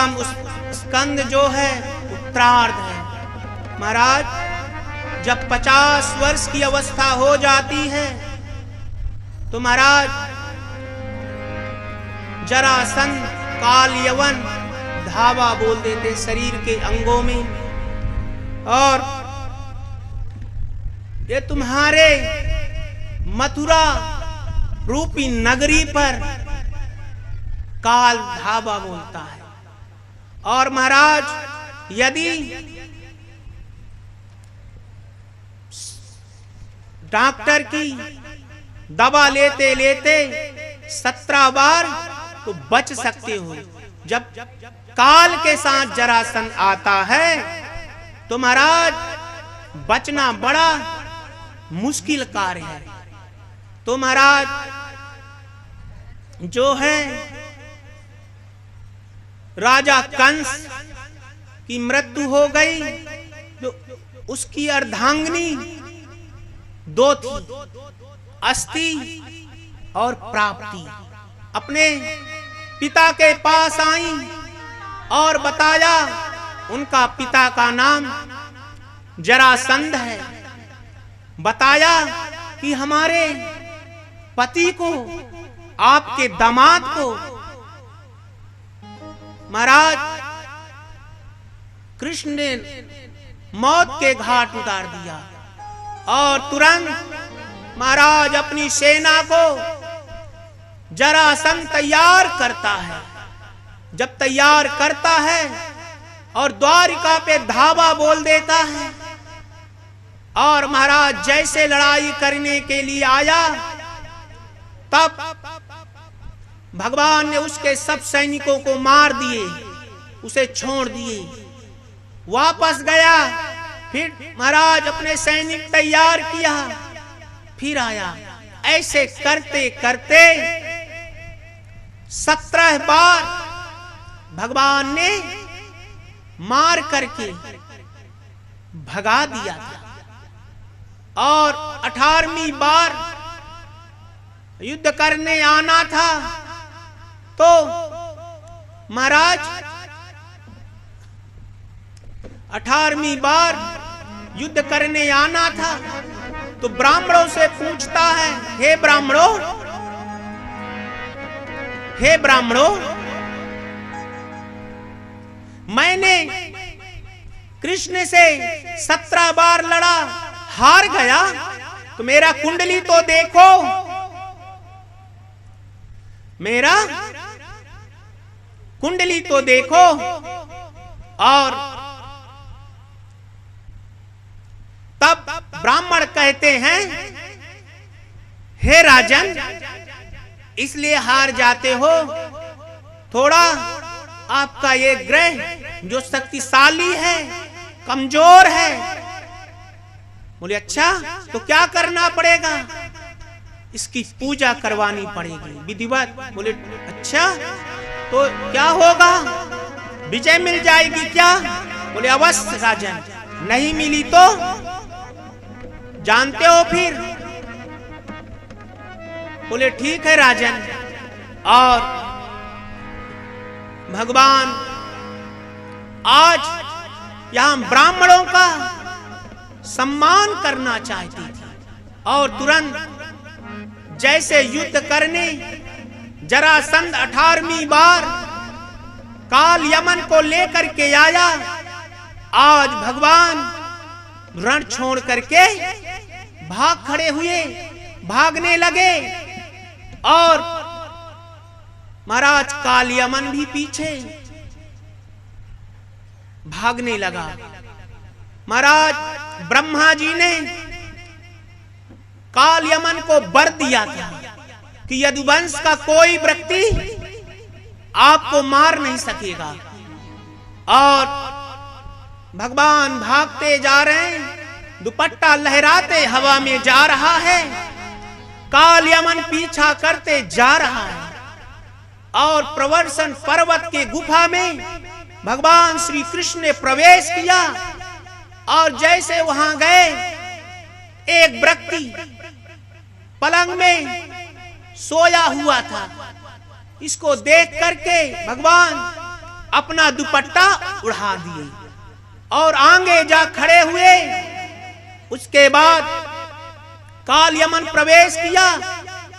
दशम स्कंद जो है उत्तरार्ध है। महाराज जब 50 वर्ष की अवस्था हो जाती है तो महाराज जरासंध काल यवन धावा बोल देते शरीर के अंगों में, और ये तुम्हारे मथुरा रूपी नगरी पर काल धावा बोलता है। और महाराज यदि डॉक्टर की दवा लेते लेते 17 बार तो बच सकते हो, जब काल के साथ जरासंध आता है तो महाराज बचना बड़ा मुश्किल कार्य है। तो महाराज जो है राजा कंस की मृत्यु हो गई, तो उसकी अर्धांगिनी 2 थी, अस्ति और प्राप्ति। अपने पिता के पास आई और बताया उनका पिता का नाम जरासंध है। बताया कि हमारे पति को, आपके दामाद को महाराज कृष्ण ने मौत के घाट उतार दिया। और तुरंत महाराज अपनी सेना को जरासंध तैयार करता है। जब तैयार करता है और द्वारिका पे धावा बोल देता है, और महाराज जैसे लड़ाई करने के लिए आया, तब भगवान ने उसके सब सैनिकों को मार दिए, उसे छोड़ दिए, वापस गया। फिर महाराज अपने सैनिक तैयार किया, फिर आया। ऐसे करते करते 17 बार भगवान ने मार करके भगा दिया था। और 18वीं बार युद्ध करने आना था तो महाराज 18वीं बार युद्ध करने आना था तो ब्राह्मणों से पूछता है, हे ब्राह्मणों, हे ब्राह्मणों, मैंने कृष्ण से 17 बार लड़ा, हार गया, तो मेरा कुंडली तो देखो, मेरा कुंडली तो देखो। और तब ब्राह्मण कहते हैं, हे राजन, इसलिए हार जाते हो, थोड़ा आपका ये ग्रह जो शक्तिशाली है कमजोर है। बोले अच्छा, तो क्या करना पड़ेगा? इसकी पूजा करवानी पड़ेगी विधिवत। बोले अच्छा, तो क्या होगा, विजय मिल जाएगी क्या? बोले अवश्य राजन, नहीं मिली तो जानते हो फिर। बोले ठीक है राजन। और भगवान आज यहां ब्राह्मणों का सम्मान करना चाहती थी, और तुरंत जैसे युद्ध करने जरासंध 18वीं बार काल यमन को लेकर के आया, आज भगवान रण छोड़ करके भाग खड़े हुए, भागने लगे। और महाराज काल यमन भी पीछे भागने लगा। महाराज ब्रह्मा जी ने काल यमन को वर दिया था कि यदुवंश का कोई व्यक्ति आपको मार नहीं सकेगा। और भगवान भागते जा रहे हैं, दुपट्टा लहराते हवा में जा रहा है, काल यमन पीछा करते जा रहा है। और प्रवर्षण पर्वत के गुफा में भगवान श्री कृष्ण ने प्रवेश किया, और जैसे वहां गए, एक व्यक्ति पलंग में सोया हुआ था। इसको देख करके भगवान अपना दुपट्टा उड़ा दिए और आगे जा खड़े हुए। उसके बाद काल यमन प्रवेश किया।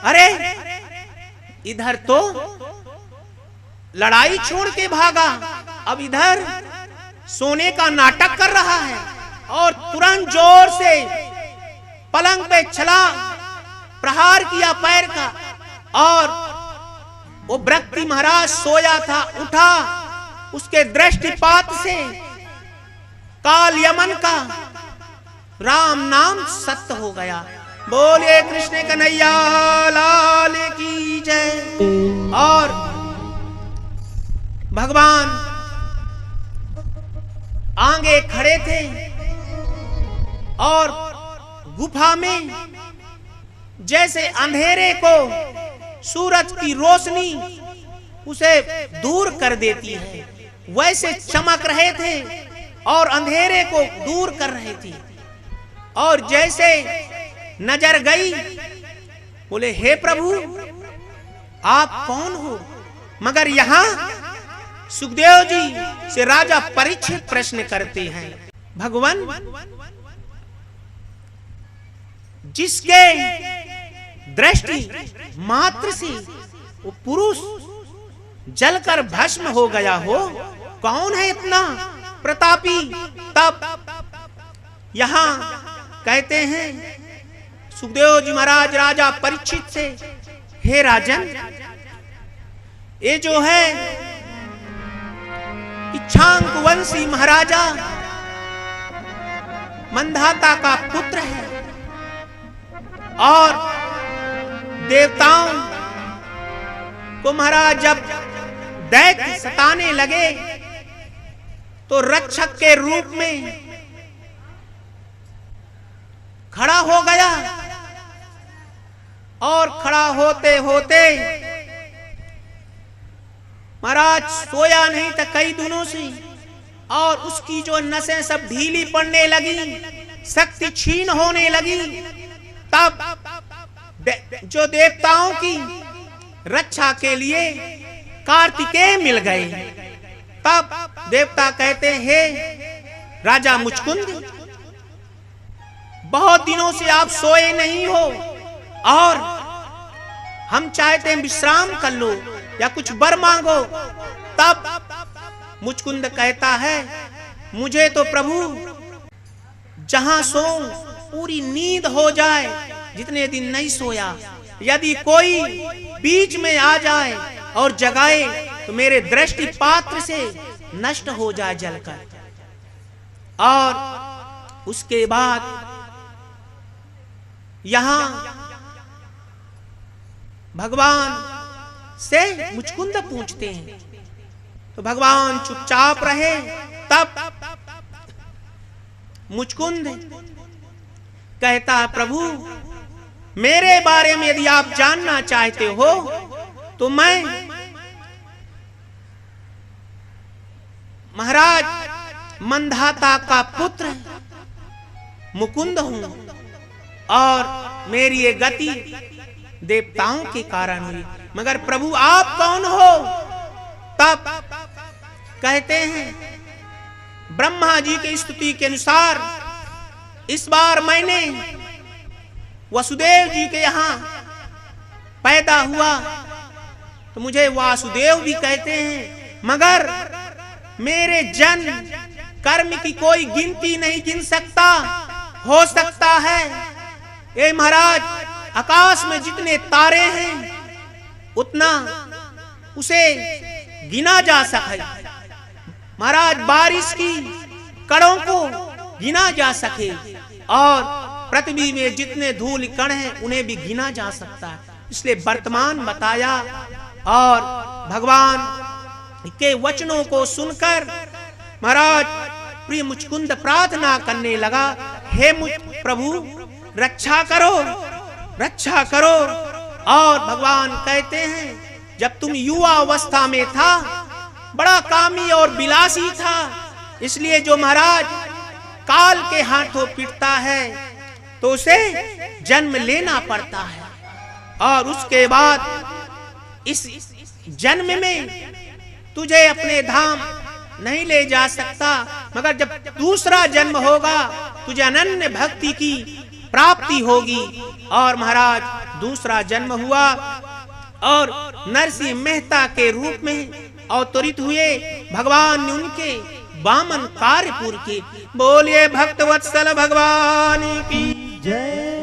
अरे इधर तो लड़ाई छोड़ के भागा, अब इधर सोने का नाटक कर रहा है। और तुरंत जोर से पलंग पे छला प्रहार किया पैर का, और वो व्यक्ति महाराज सोया था उठा। उसके दृष्टिपात से काल यमन का राम नाम सत्य हो गया। बोलिए कृष्ण कन्हैया लाल की जय। और भगवान आगे खड़े थे और गुफा में जैसे अंधेरे को सूरज की रोशनी उसे दूर कर देती है, वैसे चमक रहे थे और अंधेरे को दूर कर रहे थे। और जैसे नजर गई, बोले हे प्रभु आप कौन हो? मगर यहां सुखदेव जी से राजा परीक्षित प्रश्न करते हैं, भगवान जिसके दृष्टि मात्र से वो पुरुष जलकर भस्म हो गया हो, कौन है इतना प्रतापी? तब यहां कहते हैं सुखदेव जी महाराज राजा परीक्षित से, हे राजन ये जो है इच्छांक वंशी महाराजा मंधाता का पुत्र है, और देवताओं को महाराज जब दैत्य सताने लगे तो रक्षक के रूप में खड़ा हो गया। और खड़ा होते होते महाराज सोया नहीं था कई दिनों से, और उसकी जो नसें सब ढीली पड़ने लगी, शक्ति छीन होने लगी। तब जो देवताओं की रक्षा के लिए कार्तिकेय मिल गए। तब देवता कहते हैं राजा मुचकुंद बहुत दिनों से आप सोए नहीं हो, और हम चाहते हैं विश्राम कर लो या कुछ वर मांगो। तब मुचकुंद कहता है मुझे तो प्रभु जहां सो पूरी नींद हो जाए, जितने दिन नहीं सोया, यदि कोई बीच में आ जाए और जगाए तो मेरे दृष्टि पात्र से नष्ट हो जाए जलकर। और उसके बाद यहां भगवान से मुचकुंद पूछते हैं, तो भगवान चुपचाप रहे। तब मुचकुंद कहता प्रभु मेरे बारे में यदि आप जानना चाहते हो तो मैं महाराज मंधाता का पुत्र मुकुंद हूं, और मेरी ये गति देवताओं के कारण हुई। मगर प्रभु आप कौन हो? तब कहते हैं ब्रह्मा जी की स्तुति के अनुसार इस बार मैंने वसुदेव जी के यहाँ पैदा हुआ तो मुझे वासुदेव भी कहते हैं, मगर मेरे जन्म कर्म की कोई गिनती नहीं गिन सकता। हो सकता है ए महाराज आकाश में जितने तारे हैं उतना उसे गिना जा सके, महाराज बारिश की कणों को गिना जा सके, और पृथ्वी में जितने धूल कण हैं उन्हें भी गिना जा सकता है। इसलिए वर्तमान बताया। और भगवान के वचनों को सुनकर महाराज प्रिय मुचकुंद प्रार्थना करने लगा, हे प्रभु रक्षा करो, रक्षा करो। और भगवान कहते हैं जब तुम युवा अवस्था में था बड़ा कामी और विलासी था, इसलिए जो महाराज काल के हाथों पिटता है तो उसे जन्म लेना पड़ता है। और उसके बाद इस जन्म में तुझे अपने धाम नहीं ले जा सकता, मगर जब दूसरा जन्म होगा तुझे अनन्य भक्ति की प्राप्ति होगी। और महाराज दूसरा जन्म हुआ और नरसिंह मेहता के रूप में अवतरित हुए। भगवान ने उनके वामन कार्यपुर के बोलिए भक्तवत्सल भगवान की जय।